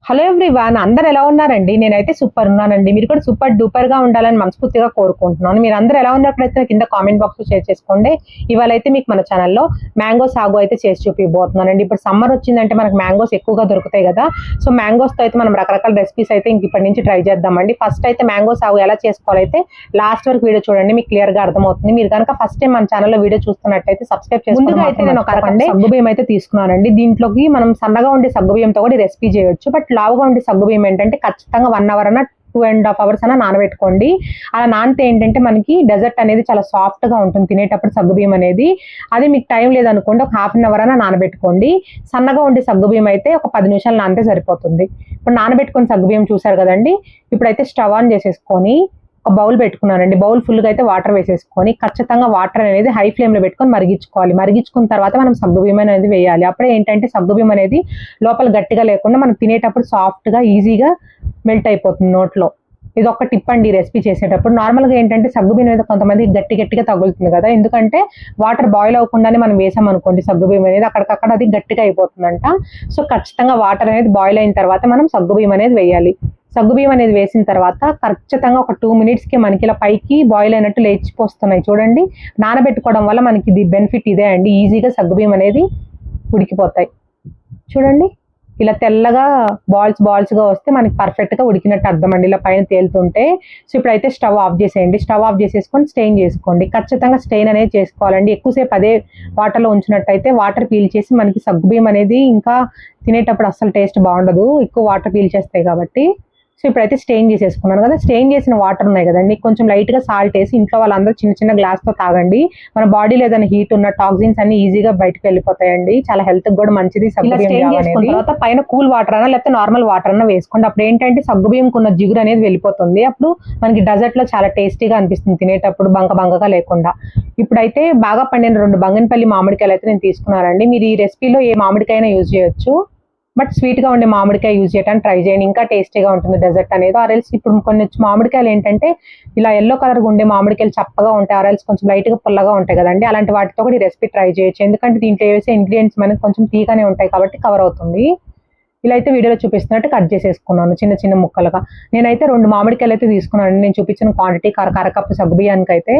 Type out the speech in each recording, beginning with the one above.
Hello everyone, అందరు ఎలా ఉన్నారండి? నేనైతే సూపర్ ఉన్నానండి. మీరు కూడా సూపర్ డూపర్ గా ఉండాలని మనస్ఫూర్తిగా కోరుకుంటున్నాను. మీరు అందరూ ఎలా ఉన్నట్లయితే కింద కామెంట్ బాక్స్ లో షేర్ చేసుకోండి. ఇవాళ అయితే మీకు మన ఛానల్లో మ్యాంగో సాగు అయితే చేసి చూపిపోతున్నానండి. ఇప్పుడు సమ్మర్ వచ్చిందంటే మనకు మ్యాంగోస్ ఎక్కువగా దొరుకుతాయి కదా. సో మ్యాంగోస్ తో అయితే మనం రకరకాల రెసిపీస్ అయితే ఇప్పటి నుంచి ట్రై చేద్దామండి. ఫస్ట్ అయితే మ్యాంగో సాగు ఎలా చేసుకోవాలైతే లాస్ట్ వరకు వీడియో చూడండి, మీకు క్లియర్ గా అర్థమవుతుంది. మీరు కనుక ఫస్ట్ టైం మన ఛానల్లో వీడియో చూస్తున్నట్టయితే సబ్స్క్రైబ్ చేసుకోండి. ముందుగా అయితే నేను ఒక రకం సగ్గుబియ్యం అయితే తీసుకున్నానండి. దీంట్లోకి మనం సన్నగా ఉండే సగ్గుబియ్యంతో కూడా రెసిపీ చేయొచ్చు. బట్ లావుగా ఉండే సగ్గుబియ్యం ఏంటంటే ఖచ్చితంగా 1 అవర్ అన్న 2.5 అవర్స్ అన్న నానబెట్టుకోండి. అలా నానితే ఏంటంటే మనకి డెజర్ట్ అనేది చాలా సాఫ్ట్ గా ఉంటుంది తినేటప్పుడు సగ్గుబియ్యం అనేది. అది మీకు టైం లేదనుకోండి, ఒక 1/2 అవర్ అన్న నానబెట్టుకోండి. సన్నగా ఉండే సగ్గుబియ్యం అయితే ఒక 10 నిమిషాలు నానితే సరిపోతుంది. ఇప్పుడు నానబెట్టుకుని సగ్గుబియ్యం చూసారు కదండి. ఇప్పుడైతే స్టవ్ ఆన్ చేసేసుకొని ఒక బౌల్ పెట్టుకున్నానండి. బౌల్ ఫుల్గా అయితే వాటర్ వేసేసుకొని ఖచ్చితంగా వాటర్ అనేది హై ఫ్లేమ్ లో పెట్టుకొని మరిగించుకోవాలి. మరిగించుకున్న తర్వాత మనం సగ్గుబియ్యం అనేది వేయాలి. అప్పుడే ఏంటంటే సగ్గుబియ్యం అనేది లోపల గట్టిగా లేకుండా మనం తినేటప్పుడు సాఫ్ట్ గా ఈజీగా మెల్ట్ అయిపోతుంది నోట్లో. ఇది ఒక టిప్ అండి రెసిపీ చేసేటప్పుడు. నార్మల్ గా ఏంటంటే సగ్గుబియ్యం మీద కొంతమంది గట్టిగా తగులుతుంది కదా, ఎందుకంటే వాటర్ బాయిల్ అవ్వకుండానే మనం వేసాం అనుకోండి సగ్గుబియ్యం అనేది అక్కడికక్కడ అది గట్టిగా అయిపోతుందంట. సో ఖచ్చితంగా వాటర్ అనేది బాయిల్ అయిన తర్వాత మనం సగ్గుబియ్యం అనేది వేయాలి. సగ్గుబియ్యం అనేది వేసిన తర్వాత ఖచ్చితంగా ఒక 2 minutes కి మనకి ఇలా పైకి బాయిల్ అయినట్టు లేచిపోస్తున్నాయి చూడండి. నానబెట్టుకోవడం వల్ల మనకి ఇది బెనిఫిట్ ఇదే అండి, ఈజీగా సగ్గుబియ్యం అనేది ఉడికిపోతాయి. చూడండి ఇలా తెల్లగా బాల్స్ గా వస్తే మనకి పర్ఫెక్ట్ గా ఉడికినట్టు అర్థం అండి, ఇలా పైన తేలుతుంటే. సో ఇప్పుడైతే స్టవ్ ఆఫ్ చేసేయండి. స్టవ్ ఆఫ్ చేసేసుకొని స్టెయిన్ చేసుకోండి. ఖచ్చితంగా స్టెయిన్ అనేది చేసుకోవాలండి. ఎక్కువసేపు అదే వాటర్ లో ఉంచినట్టయితే వాటర్ పీల్ చేసి మనకి సగ్గుబియ్యం అనేది ఇంకా తినేటప్పుడు అస్సలు టేస్ట్ బాగుండదు, ఎక్కువ వాటర్ పీల్ చేస్తాయి కాబట్టి. సో ఇప్పుడైతే స్టెయిన్ చేసేసుకున్నాను కదా. స్టెయిన్ చేసిన వాటర్ ఉన్నాయి కదండి, కొంచెం లైట్ గా సాల్ట్ వేసి ఇంట్లో వాళ్ళందరూ చిన్న గ్లాస్ తో తాగండి. మన బాడీలో ఏదైనా హీట్ ఉన్న టాక్సిన్స్ అన్ని ఈజీగా బయటకు వెళ్ళిపోతాయండి. చాలా హెల్త్ కూడా మంచిది సగ్గుబియ్యం చేసుకున్న తర్వాత పైన కూల్ వాటర్ అన్నా లేకపోతే నార్మల్ వాటర్ అన్నా వేసుకోండి. అప్పుడు ఏంటంటే సగ్గుబియ్యం కున్న జిగురు అనేది వెళ్ళిపోతుంది. అప్పుడు మనకి డెజర్ట్ లో చాలా టేస్టీగా అనిపిస్తుంది తినేటప్పుడు, బంకగా లేకుండా. ఇప్పుడైతే బాగా పండిన 2 బంగినపల్లి మామిడికాయలు అయితే నేను తీసుకున్నానండి. మీరు ఈ రెసిపీలో ఏ మామిడికాయనా యూజ్ చేయొచ్చు, బట్ స్వీట్ గా ఉండే మామిడికాయ యూజ్ చేయడానికి ట్రై చేయండి, ఇంకా టేస్టీగా ఉంటుంది డెజర్ట్ అనేది. ఆరెల్స్ ఇప్పుడు కొన్ని మామిడికాయలు ఏంటంటే ఇలా ఎల్లో కలర్ ఉండే మామిడికాయలు చప్పగా ఉంటాయి, ఆరెల్స్ కొంచెం లైట్ గా పుల్లగా ఉంటాయి కదండి. అలాంటి వాటితో కూడా ఈ రెసిపీ ట్రై చేయొచ్చు, ఎందుకంటే దీంట్లో వేసే ఇంగ్రీడియంట్స్ మనకి కొంచెం తీగానే ఉంటాయి కాబట్టి కవర్ అవుతుంది. ఇలా అయితే వీడియోలో చూపిస్తున్నట్టు కట్ చేసేసుకున్నాను చిన్న ముక్కలుగా. నేనైతే 2 మామిడికాయలు అయితే తీసుకున్నాను. నేను చూపించిన క్వాంటిటీ అరకప్పు సగ్గుబియ్యానికి అయితే.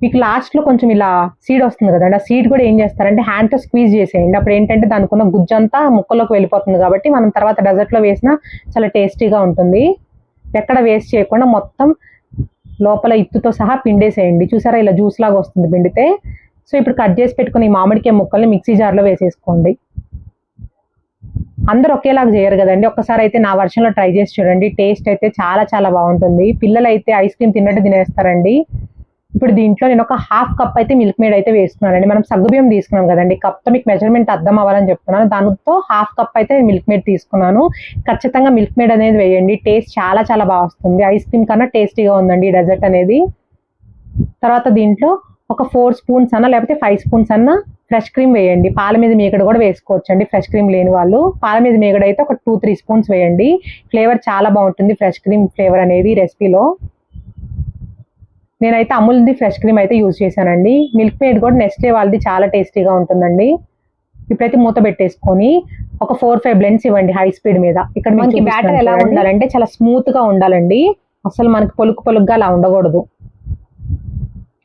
మీకు లాస్ట్ లో కొంచెం ఇలా సీడ్ వస్తుంది కదండి, ఆ సీడ్ కూడా ఏం చేస్తారంటే హ్యాండ్ తో స్క్వీజ్ చేసేయండి. అప్పుడు ఏంటంటే దానికి ఉన్న గుజ్జంతా ముక్కలోకి వెళ్ళిపోతుంది కాబట్టి మనం తర్వాత డెజర్ట్ లో వేసినా చాలా టేస్టీగా ఉంటుంది. ఎక్కడ వేస్ట్ చేయకుండా మొత్తం లోపల ఇత్తుతో సహా పిండేసేయండి. చూసారా ఇలా జ్యూస్ లాగా వస్తుంది పిండితే. సో ఇప్పుడు కట్ చేసి పెట్టుకుని ఈ మామిడికాయ ముక్కల్ని మిక్సీ జార్ లో వేసేసుకోండి. అందరూ ఒకేలాగా చేయరు కదండి, ఒక్కసారి అయితే నా వర్షన్లో ట్రై చేసి చూడండి. టేస్ట్ అయితే చాలా బాగుంటుంది. పిల్లలు అయితే ఐస్ క్రీమ్ తిన్నట్టు తినేస్తారండి. ఇప్పుడు దీంట్లో నేను ఒక 1/2 కప్ అయితే మిల్క్ మేడ్ అయితే వేస్తున్నానండి. మనం సగ్గుబియ్యం తీసుకున్నాం కదండి, కప్తో మీకు మెజర్మెంట్ అర్థం అవ్వాలని చెప్తున్నాను. దానితో 1/2 కప్ అయితే మిల్క్ మేడ్ తీసుకున్నాను. ఖచ్చితంగా మిల్క్ మేడ్ అనేది వేయండి, టేస్ట్ చాలా బాగా వస్తుంది. ఐస్ క్రీమ్ కన్నా టేస్టీగా ఉందండి ఈ డెజర్ట్ అనేది. తర్వాత దీంట్లో ఒక 4 స్పూన్స్ అన్న లేకపోతే 5 స్పూన్స్ అన్న ఫ్రెష్ క్రీమ్ వేయండి. పాల మీద మీగడ కూడా వేసుకోవచ్చు అండి, ఫ్రెష్ క్రీమ్ లేని వాళ్ళు. పాల మీద మీగడ అయితే ఒక 2-3 స్పూన్స్ వేయండి. ఫ్లేవర్ చాలా బాగుంటుంది ఫ్రెష్ క్రీమ్ ఫ్లేవర్ అనేది రెసిపీలో. నేనైతే అమూల్ది ఫ్రెష్ క్రీమ్ అయితే యూజ్ చేశానండి. మిల్క్ మేడ్ కూడా నెస్లే వాళ్ళది చాలా టేస్టీగా ఉంటుందండి. ఇప్పుడైతే మూత పెట్టేసుకొని ఒక 4-5 బ్లెండ్స్ ఇవ్వండి హై స్పీడ్ మీద. ఇక్కడ మనకి బ్యాటర్ ఎలా ఉండాలంటే చాలా స్మూత్ గా ఉండాలండి, అసలు మనకి పొలుగ్గా అలా ఉండకూడదు.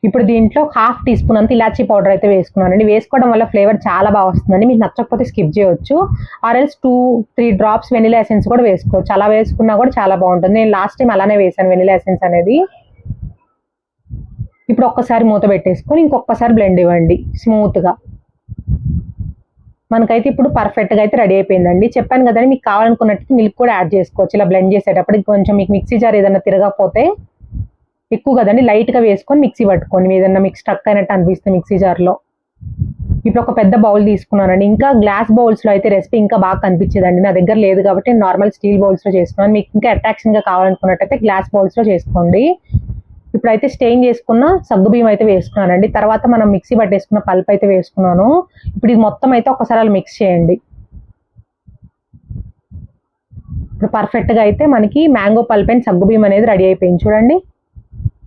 ఇప్పుడు దీంట్లో 1/2 టీ స్పూన్ అంత ఇలాచీ పౌడర్ అయితే వేసుకున్నానండి. వేసుకోవడం వల్ల ఫ్లేవర్ చాలా బాగా వస్తుందండి. మీకు నచ్చకపోతే స్కిప్ చేయొచ్చు. ఆర్ఎల్స్ 2-3 డ్రాప్స్ వెనిలా ఎసెన్స్ కూడా వేసుకోవచ్చు. అలా వేసుకున్నా కూడా చాలా బాగుంటుంది. నేను లాస్ట్ టైం అలానే వేసాను వెనిలా ఎసెన్స్ అనేది. ఇప్పుడు ఒక్కసారి మూత పెట్టేసుకొని ఇంకొకసారి బ్లెండ్ ఇవ్వండి స్మూత్ గా. మనకైతే ఇప్పుడు పర్ఫెక్ట్ గా అయితే రెడీ అయిపోయిందండి. చెప్పాను కదండి, మీకు కావాలనుకున్నట్టు మిల్క్ కూడా యాడ్ చేసుకోవచ్చు ఇలా బ్లెండ్ చేసేటప్పుడు. కొంచెం మీకు మిక్సీ జార్ ఏదైనా తిరగకపోతే ఎక్కువ కదండి, లైట్ గా వేసుకొని మిక్సీ పట్టుకోండి. ఏదైనా మీకు స్టక్ అయినట్టు అనిపిస్తే మిక్సీ జార్ లో. ఇప్పుడు ఒక పెద్ద బౌల్ తీసుకున్నానండి. ఇంకా గ్లాస్ బౌల్స్ లో అయితే రెసిపీ ఇంకా బాగా కనిపించేదండి, నా దగ్గర లేదు కాబట్టి నార్మల్ స్టీల్ బౌల్స్ లో చేసుకున్నాను. మీకు ఇంకా అట్రాక్షన్ గా కావాలనుకున్నట్టయితే గ్లాస్ బౌల్స్ లో చేసుకోండి. ఇప్పుడైతే స్టెయిన్ చేసుకున్న సగ్గుబియ్యం అయితే వేసుకున్నానండి. తర్వాత మనం మిక్సీ పట్టేసుకున్న పల్ప్ అయితే వేసుకున్నాను. ఇప్పుడు ఇది మొత్తం అయితే ఒకసారి అలా మిక్స్ చేయండి. ఇప్పుడు పర్ఫెక్ట్ గా అయితే మనకి మ్యాంగో పల్ప్ అండ్ సగ్గుబియ్యం అనేది రెడీ అయిపోయింది చూడండి.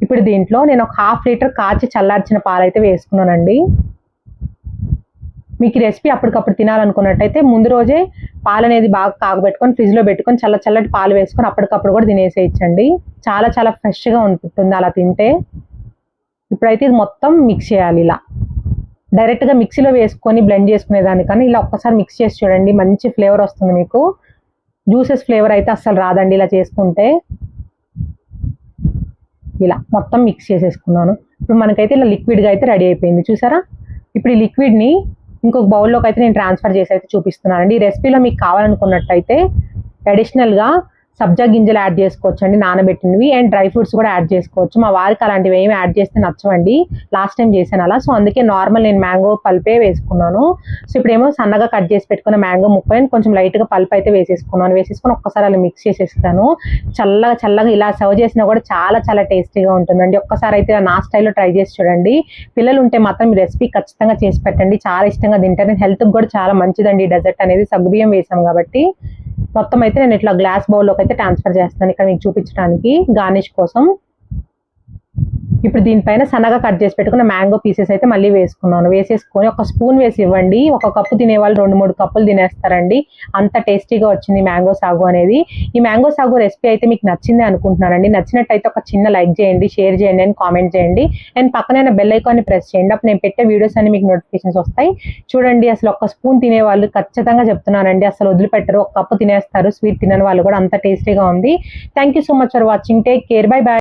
ఇప్పుడు దీంట్లో నేను ఒక 1/2 లీటర్ కాచి చల్లార్చిన పాలు అయితే వేసుకున్నానండి. మీకు ఈ రెసిపీ అప్పటికప్పుడు తినాలనుకున్నట్టయితే ముందు రోజే పాలు అనేది బాగా కాగబెట్టుకొని ఫ్రిడ్జ్లో పెట్టుకొని చల్లటి పాలు వేసుకొని అప్పటికప్పుడు కూడా తినేసేయచ్చండి. చాలా చాలా ఫ్రెష్గా ఉంటుంది అలా తింటే. ఇప్పుడైతే ఇది మొత్తం మిక్స్ చేయాలి. ఇలా డైరెక్ట్గా మిక్సీలో వేసుకొని బ్లెండ్ చేసుకునే దానికన్నా ఇలా ఒక్కసారి మిక్స్ చేసి చూడండి, మంచి ఫ్లేవర్ వస్తుంది మీకు. జ్యూసెస్ ఫ్లేవర్ అయితే అస్సలు రాదండి ఇలా చేసుకుంటే. ఇలా మొత్తం మిక్స్ చేసేసుకున్నాను. ఇప్పుడు మనకైతే ఇలా లిక్విడ్గా అయితే రెడీ అయిపోయింది చూసారా. ఇప్పుడు ఈ లిక్విడ్ని ఇంకొక బౌల్లోకి అయితే నేను ట్రాన్స్ఫర్ చేసి అయితే చూపిస్తున్నానండి. ఈ రెసిపీలో మీకు కావాలనుకున్నట్టయితే అడిషనల్గా సబ్జా గింజలు యాడ్ చేసుకోవచ్చు అండి, నానబెట్టినవి. అండ్ డ్రై ఫ్రూట్స్ కూడా యాడ్ చేసుకోవచ్చు. మా వారికి అలాంటివి ఏమి యాడ్ చేస్తే నచ్చవండి, లాస్ట్ టైం చేశాను అలా. సో అందుకే నార్మల్ నేను మ్యాంగో పల్పే వేసుకున్నాను. సో ఇప్పుడేమో సన్నగా కట్ చేసి పెట్టుకున్న మ్యాంగో ముక్కని కొంచెం లైట్గా పల్ప్ అయితే వేసేసుకున్నాను. వేసేసుకొని ఒక్కసారి అలా మిక్స్ చేసేస్తాను. చల్లగా ఇలా సర్వ్ చేసినా కూడా చాలా చాలా టేస్టీగా ఉంటుందండి. ఒక్కసారి అయితే నా స్టైల్లో ట్రై చేసి చూడండి. పిల్లలు ఉంటే మాత్రం ఈ రెసిపీ ఖచ్చితంగా చేసి పెట్టండి, చాలా ఇష్టంగా తింటారు. హెల్త్కి కూడా చాలా మంచిదండి ఈ డెజర్ట్ అనేది, సగ్గుబియ్యం వేసాం కాబట్టి. మొత్తం అయితే నేను ఇట్లా గ్లాస్ బౌల్లోకి అయితే ట్రాన్స్ఫర్ చేస్తాను ఇక్కడ మీకు చూపించడానికి గార్నిష్ కోసం. ఇప్పుడు దీనిపైన సన్నగా కట్ చేసి పెట్టుకున్న మ్యాంగో పీసెస్ అయితే మళ్ళీ వేసుకున్నాను. వేసేసుకొని ఒక స్పూన్ వేసి ఇవ్వండి. ఒక కప్పు తినేవాళ్ళు 2-3 కప్పులు తినేస్తారండి, అంత టేస్టీగా వచ్చింది మ్యాంగో సాగు అనేది. ఈ మ్యాంగో సాగు రెసిపీ అయితే మీకు నచ్చింది అనుకుంటున్నానండి. నచ్చినట్టయితే ఒక చిన్న లైక్ చేయండి, షేర్ చేయండి అండ్ కామెంట్ చేయండి. అండ్ పక్కన బెల్ ఐకాన్ని ప్రెస్ చేయండి, అప్పుడు నేను పెట్టే వీడియోస్ అన్ని మీకు నోటిఫికేషన్స్ వస్తాయి. చూడండి, అసలు ఒక స్పూన్ తినేవాళ్ళు ఖచ్చితంగా చెప్తున్నానండి అసలు వదిలిపెట్టరు, ఒక కప్పు తినేస్తారు. స్వీట్ తినని వాళ్ళు కూడా, అంత టేస్టీగా ఉంది. Thank you so much for watching. Take care, by by.